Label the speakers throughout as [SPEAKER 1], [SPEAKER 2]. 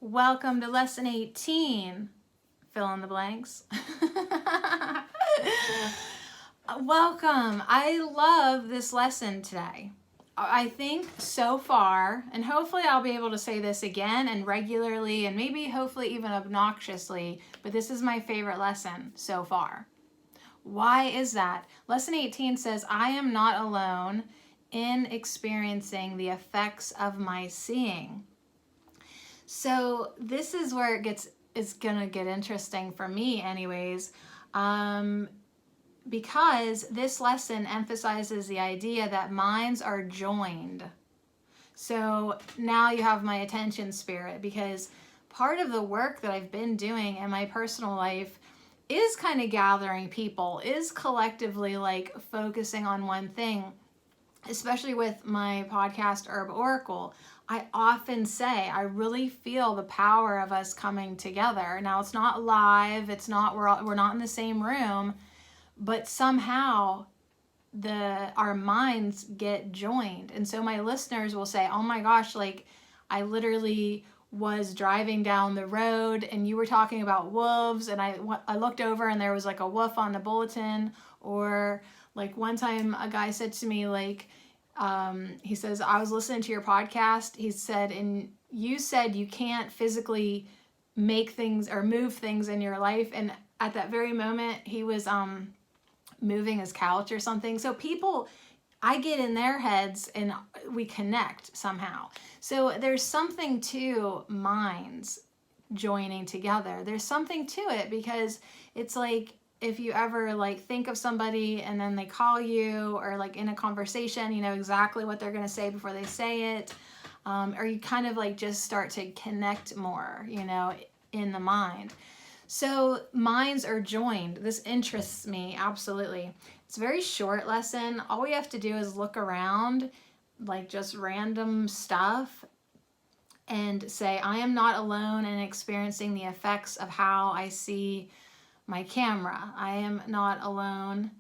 [SPEAKER 1] Welcome to lesson 18. Fill in the blanks. Welcome. I love this lesson today. I think so far, and hopefully I'll be able to say this again and regularly and maybe hopefully even obnoxiously, but this is my favorite lesson so far. Why is that? Lesson 18 says, I am not alone in experiencing the effects of my seeing. So this is where it's gonna get interesting for me anyways, because this lesson emphasizes the idea that minds are joined. So now you have my attention spirit, because part of the work that I've been doing in my personal life is kind of gathering people, is collectively like focusing on one thing. Especially with my podcast Herb Oracle, I often say I really feel the power of us coming together. Now it's not live, it's not we're not in the same room, but somehow our minds get joined. And so my listeners will say, "Oh my gosh, like I literally was driving down the road and you were talking about wolves and I looked over and there was like a wolf on the bulletin." Or like one time a guy said to me, like, he says, I was listening to your podcast. He said, and you said you can't physically make things or move things in your life. And at that very moment, he was moving his couch or something. So people, I get in their heads and we connect somehow. So there's something to minds joining together. There's something to it, because it's like, if you ever like think of somebody and then they call you, or like in a conversation, you know exactly what they're going to say before they say it. Or you kind of like just start to connect more, you know, in the mind. So minds are joined. This interests me, absolutely. It's a very short lesson. All we have to do is look around, like just random stuff, and say, I am not alone in experiencing the effects of how I see my camera. I am not alone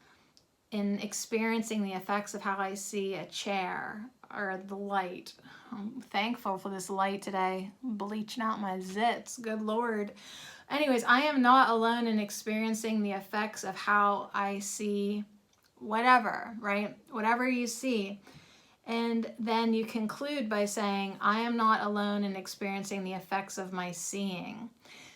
[SPEAKER 1] in experiencing the effects of how I see a chair or the light. I'm thankful for this light today, bleaching out my zits, good Lord. Anyways, I am not alone in experiencing the effects of how I see whatever, right? Whatever you see. And then you conclude by saying, I am not alone in experiencing the effects of my seeing.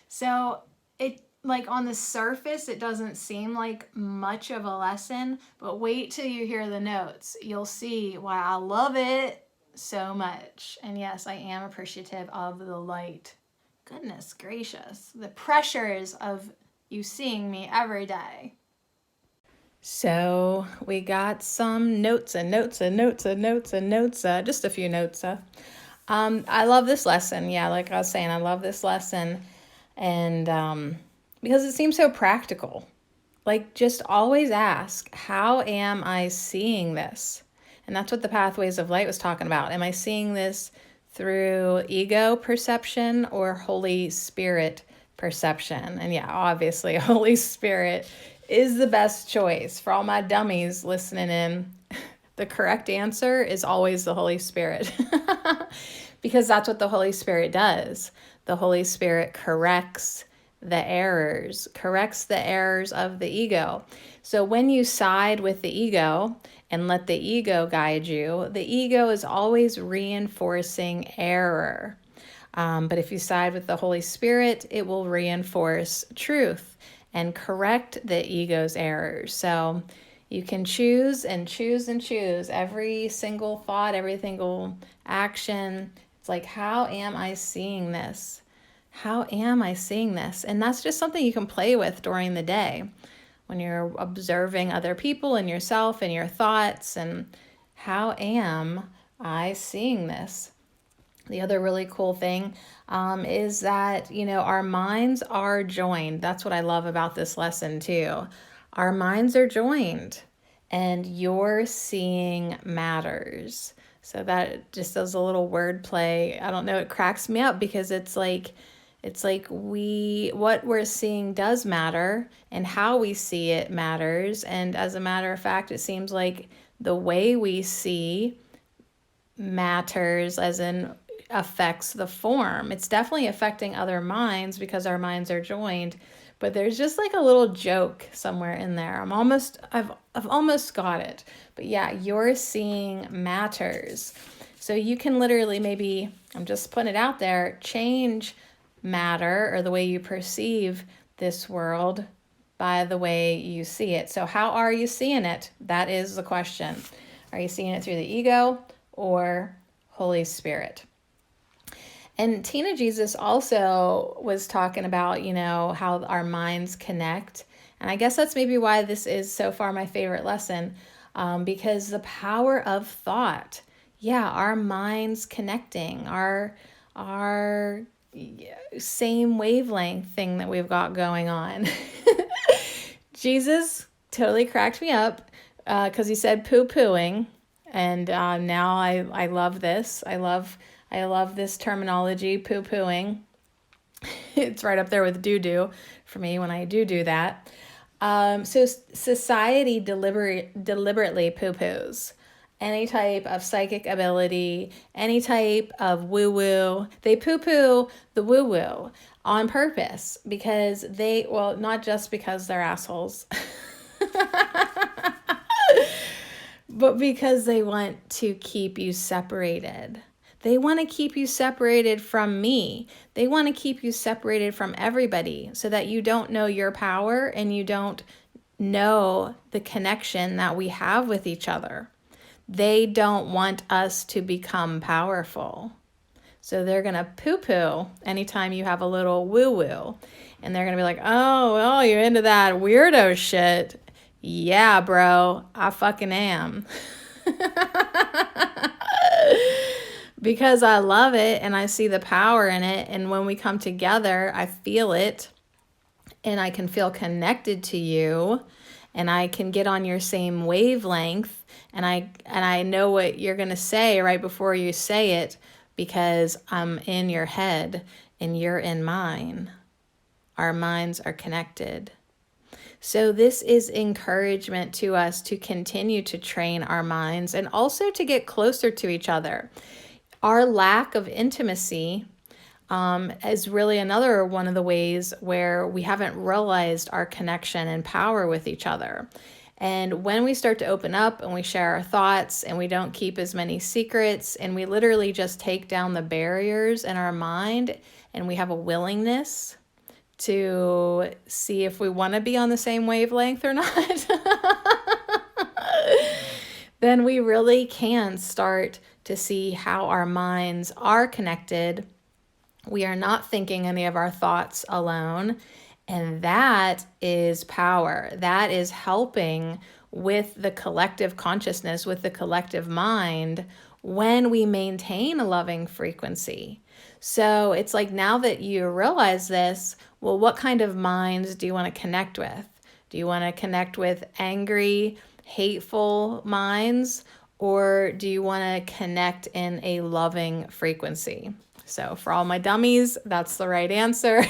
[SPEAKER 1] So it, like on the surface, it doesn't seem like much of a lesson, but wait till you hear the notes. You'll see why I love it so much. And yes, I am appreciative of the light. Goodness gracious, the pressures of you seeing me every day. So we got some notes, just a few notes. I love this lesson. Yeah, like I was saying, I love this lesson. And because it seems so practical. Like, just always ask, how am I seeing this? And that's what the Pathways of Light was talking about. Am I seeing this through ego perception or Holy Spirit perception? And yeah, obviously, Holy Spirit is the best choice. For all my dummies listening in, the correct answer is always the Holy Spirit. Because that's what the Holy Spirit does. The Holy Spirit corrects the errors of the ego. So when you side with the ego and let the ego guide you, the ego is always reinforcing error. But if you side with the Holy Spirit, it will reinforce truth and correct the ego's errors. So you can choose and choose and choose every single thought, every single action. It's like, how am I seeing this? How am I seeing this? And that's just something you can play with during the day when you're observing other people and yourself and your thoughts. And how am I seeing this? The other really cool thing is that, you know, our minds are joined. That's what I love about this lesson too. Our minds are joined and your seeing matters. So that just does a little wordplay. I don't know, it cracks me up because it's like what we're seeing does matter and how we see it matters. And as a matter of fact, it seems like the way we see matters, as in affects the form. It's definitely affecting other minds because our minds are joined. But there's just like a little joke somewhere in there. I've almost got it. But yeah, your seeing matters. So you can literally, maybe, I'm just putting it out there, change matter or the way you perceive this world by the way you see it. So how are you seeing it? That is the question. Are you seeing it through the ego or Holy Spirit? And Tina Jesus also was talking about, how our minds connect. And I guess that's maybe why this is so far my favorite lesson, because the power of thought. Yeah, our minds connecting, our same wavelength thing that we've got going on. Jesus totally cracked me up because he said poo-pooing. And now I love this. I love this terminology, poo-pooing. It's right up there with doo-doo for me when I do that. So society deliberately poo-poos any type of psychic ability, any type of woo-woo. They poo-poo the woo-woo on purpose because not just because they're assholes, but because they want to keep you separated. They want to keep you separated from me. They want to keep you separated from everybody so that you don't know your power and you don't know the connection that we have with each other. They don't want us to become powerful. So they're going to poo-poo anytime you have a little woo-woo. And they're going to be like, oh, well, you're into that weirdo shit. Yeah, bro, I fucking am. Because I love it and I see the power in it. And when we come together, I feel it and I can feel connected to you and I can get on your same wavelength and I know what you're going to say right before you say it because I'm in your head and you're in mine. Our minds are connected. So this is encouragement to us to continue to train our minds and also to get closer to each other. Our lack of intimacy is really another one of the ways where we haven't realized our connection and power with each other. And when we start to open up and we share our thoughts and we don't keep as many secrets and we literally just take down the barriers in our mind and we have a willingness to see if we want to be on the same wavelength or not, then we really can start to see how our minds are connected. We are not thinking any of our thoughts alone. And that is power. That is helping with the collective consciousness, with the collective mind, when we maintain a loving frequency. So it's like now that you realize this, well, what kind of minds do you want to connect with? Do you want to connect with angry, hateful minds, or do you want to connect in a loving frequency? So for all my dummies, that's the right answer.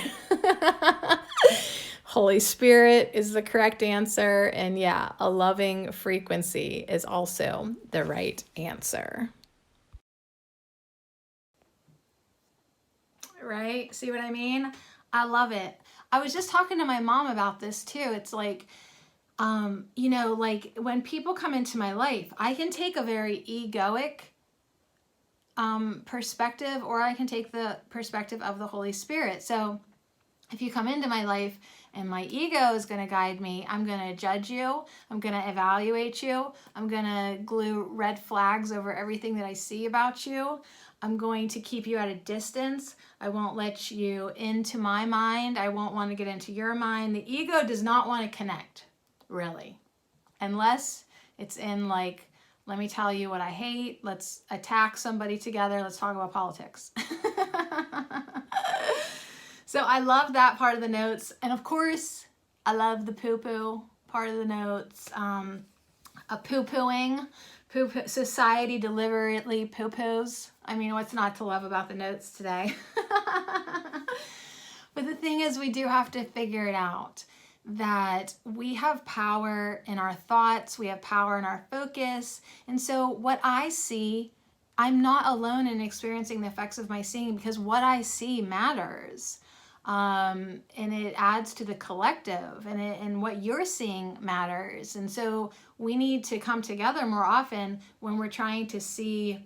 [SPEAKER 1] Holy Spirit is the correct answer. And yeah, a loving frequency is also the right answer. Right? See what I mean? I love it. I was just talking to my mom about this too. It's like, like when people come into my life, I can take a very egoic perspective, or I can take the perspective of the Holy Spirit. So if you come into my life and my ego is going to guide me, I'm going to judge you. I'm going to evaluate you. I'm going to glue red flags over everything that I see about you. I'm going to keep you at a distance. I won't let you into my mind. I won't want to get into your mind. The ego does not want to connect, really, unless it's in like, let me tell you what I hate. Let's attack somebody together. Let's talk about politics. So I love that part of the notes. And of course, I love the poo-poo part of the notes. A poo-pooing. Society deliberately poo-poos. I mean, what's not to love about the notes today? But the thing is, we do have to figure it out. That we have power in our thoughts. We have power in our focus. And so what I see I'm not alone in experiencing the effects of my seeing, because what I see matters. And it adds to the collective, and what you're seeing matters. And so we need to come together more often when we're trying to see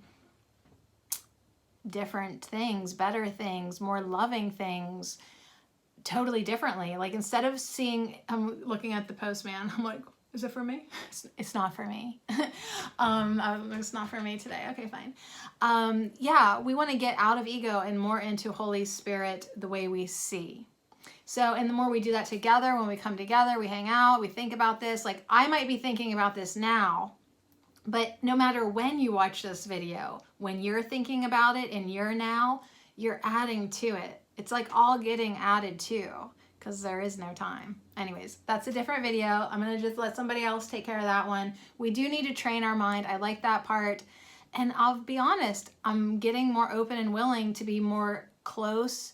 [SPEAKER 1] different things, better things, more loving things, totally differently. Like, instead of seeing, I'm looking at the postman, I'm like, is it for me? It's not for me. It's not for me today. Okay, fine. Yeah, we want to get out of ego and more into Holy Spirit, the way we see. So, and the more we do that together, when we come together, we hang out, we think about this. Like, I might be thinking about this now, but no matter when you watch this video, when you're thinking about it in your now, you're adding to it. It's like all getting added to, because there is no time. Anyways, that's a different video. I'm going to just let somebody else take care of that one. We do need to train our mind. I like that part. And I'll be honest, I'm getting more open and willing to be more close,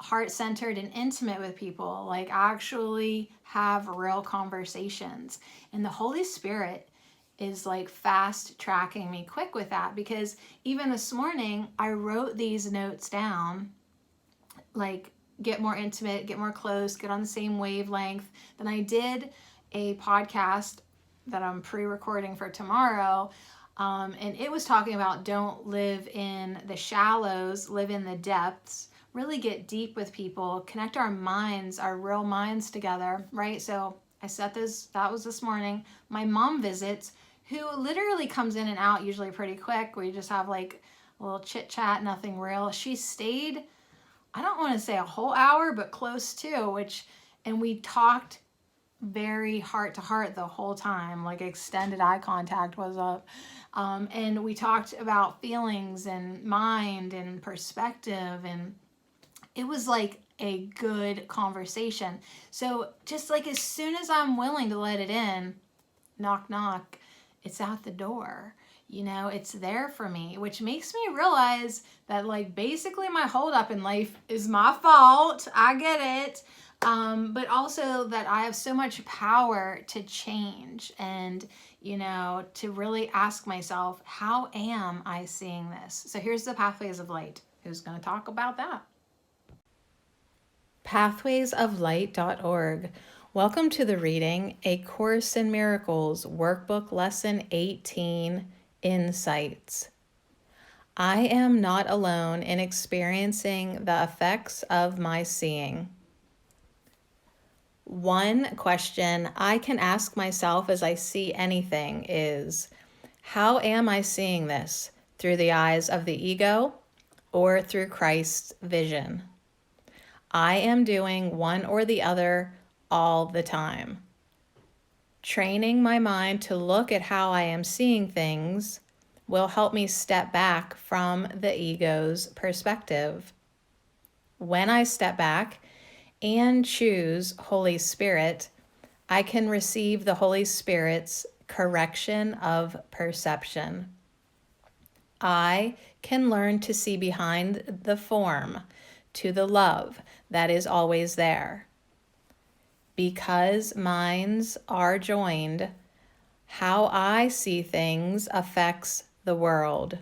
[SPEAKER 1] heart-centered, and intimate with people. Like, actually have real conversations. And the Holy Spirit is like fast tracking me quick with that, because even this morning I wrote these notes down, like, get more intimate, get more close, get on the same wavelength. Then I did a podcast that I'm pre-recording for tomorrow, and it was talking about don't live in the shallows, live in the depths, really get deep with people, connect our minds, our real minds together, right? So I set this, that was this morning. My mom visits, who literally comes in and out usually pretty quick. We just have like a little chit chat, nothing real. She stayed, I don't want to say a whole hour, but close to, and we talked very heart to heart the whole time, like extended eye contact was up. And we talked about feelings and mind and perspective, and it was like a good conversation. So just like, as soon as I'm willing to let it in, knock, knock, it's out the door. You know, it's there for me, which makes me realize that, like, basically my holdup in life is my fault. I get it. But also that I have so much power to change and, you know, to really ask myself, how am I seeing this? So here's the Pathways of Light. Who's going to talk about that? Pathwaysoflight.org. Welcome to the reading, A Course in Miracles, Workbook Lesson 18, Insights. I am not alone in experiencing the effects of my seeing. One question I can ask myself as I see anything is, how am I seeing this? Through the eyes of the ego or through Christ's vision? I am doing one or the other all the time. Training my mind to look at how I am seeing things will help me step back from the ego's perspective. When I step back and choose Holy Spirit, I can receive the Holy Spirit's correction of perception. I can learn to see behind the form to the love that is always there. Because minds are joined, how I see things affects the world.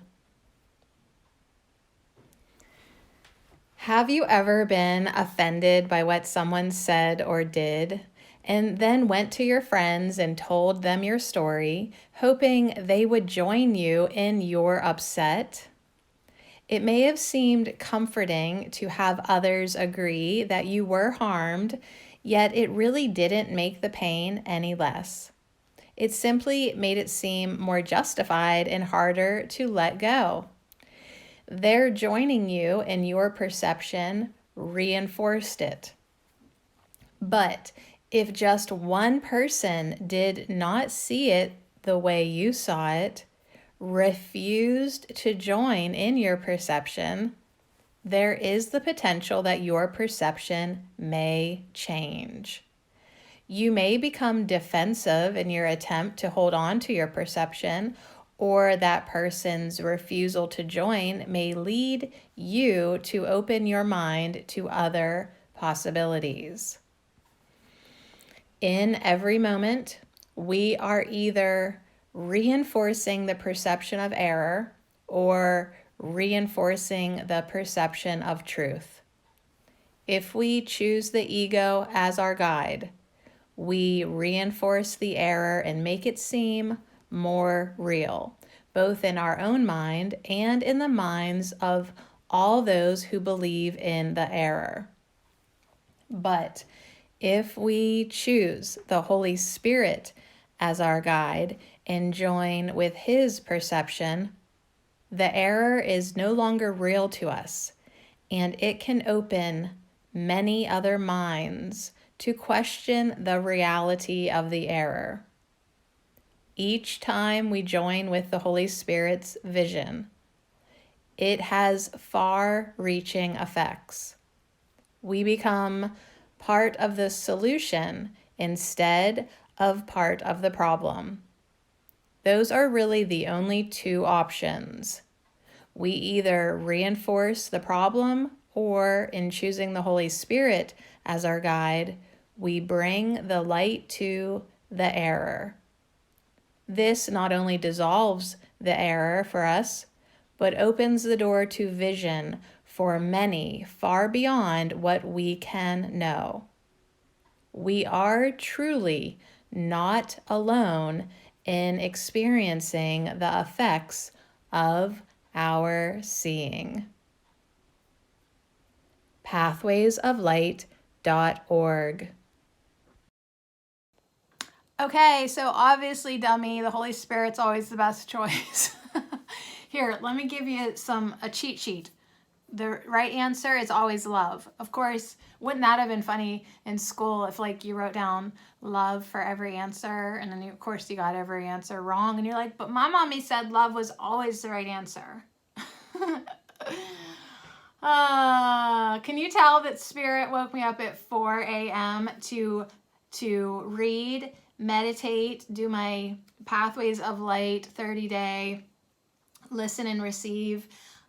[SPEAKER 1] Have you ever been offended by what someone said or did, and then went to your friends and told them your story, hoping they would join you in your upset? It may have seemed comforting to have others agree that you were harmed, yet it really didn't make the pain any less. It simply made it seem more justified and harder to let go. Their joining you in your perception reinforced it. But if just one person did not see it the way you saw it, refused to join in your perception, there is the potential that your perception may change. You may become defensive in your attempt to hold on to your perception, or that person's refusal to join may lead you to open your mind to other possibilities. In every moment, we are either reinforcing the perception of error or reinforcing the perception of truth. If we choose the ego as our guide, we reinforce the error and make it seem more real, both in our own mind and in the minds of all those who believe in the error. But if we choose the Holy Spirit as our guide and join with His perception, the error is no longer real to us, and it can open many other minds to question the reality of the error. Each time we join with the Holy Spirit's vision, it has far-reaching effects. We become part of the solution instead of part of the problem. Those are really the only two options. We either reinforce the problem, or in choosing the Holy Spirit as our guide, we bring the light to the error. This not only dissolves the error for us, but opens the door to vision for many far beyond what we can know. We are truly not alone in experiencing the effects of our seeing. pathwaysoflight.org. Okay, so obviously, dummy, the Holy Spirit's always the best choice. Here, let me give you a cheat sheet. The right answer is always love. Of course, wouldn't that have been funny in school if like you wrote down love for every answer, and then of course you got every answer wrong, and you're like, but my mommy said love was always the right answer. Can you tell that Spirit woke me up at 4 a.m. to read, meditate, do my Pathways of Light 30-day listen and receive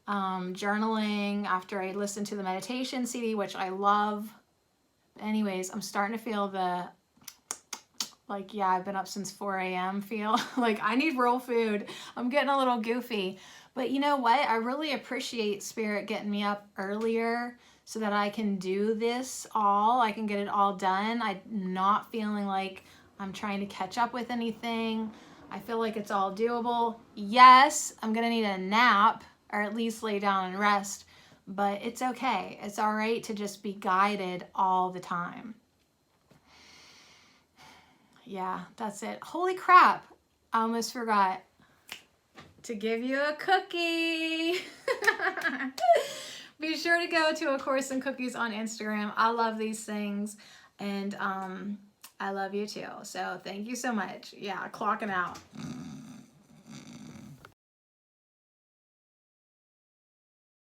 [SPEAKER 1] journaling after I listen to the meditation CD, which I love. Anyways, I'm starting to feel yeah, I've been up since 4 a.m. feel. Like I need real food. I'm getting a little goofy. But you know what? I really appreciate Spirit getting me up earlier so that I can do this all. I can get it all done. I'm not feeling like I'm trying to catch up with anything. I feel like it's all doable. Yes, I'm going to need a nap, or at least lay down and rest, but it's okay. It's all right to just be guided all the time. Yeah, that's it. Holy crap. I almost forgot to give you a cookie. Be sure to go to A Course in Cookies on Instagram. I love these things, and I love you too. So thank you so much. Yeah, clocking out.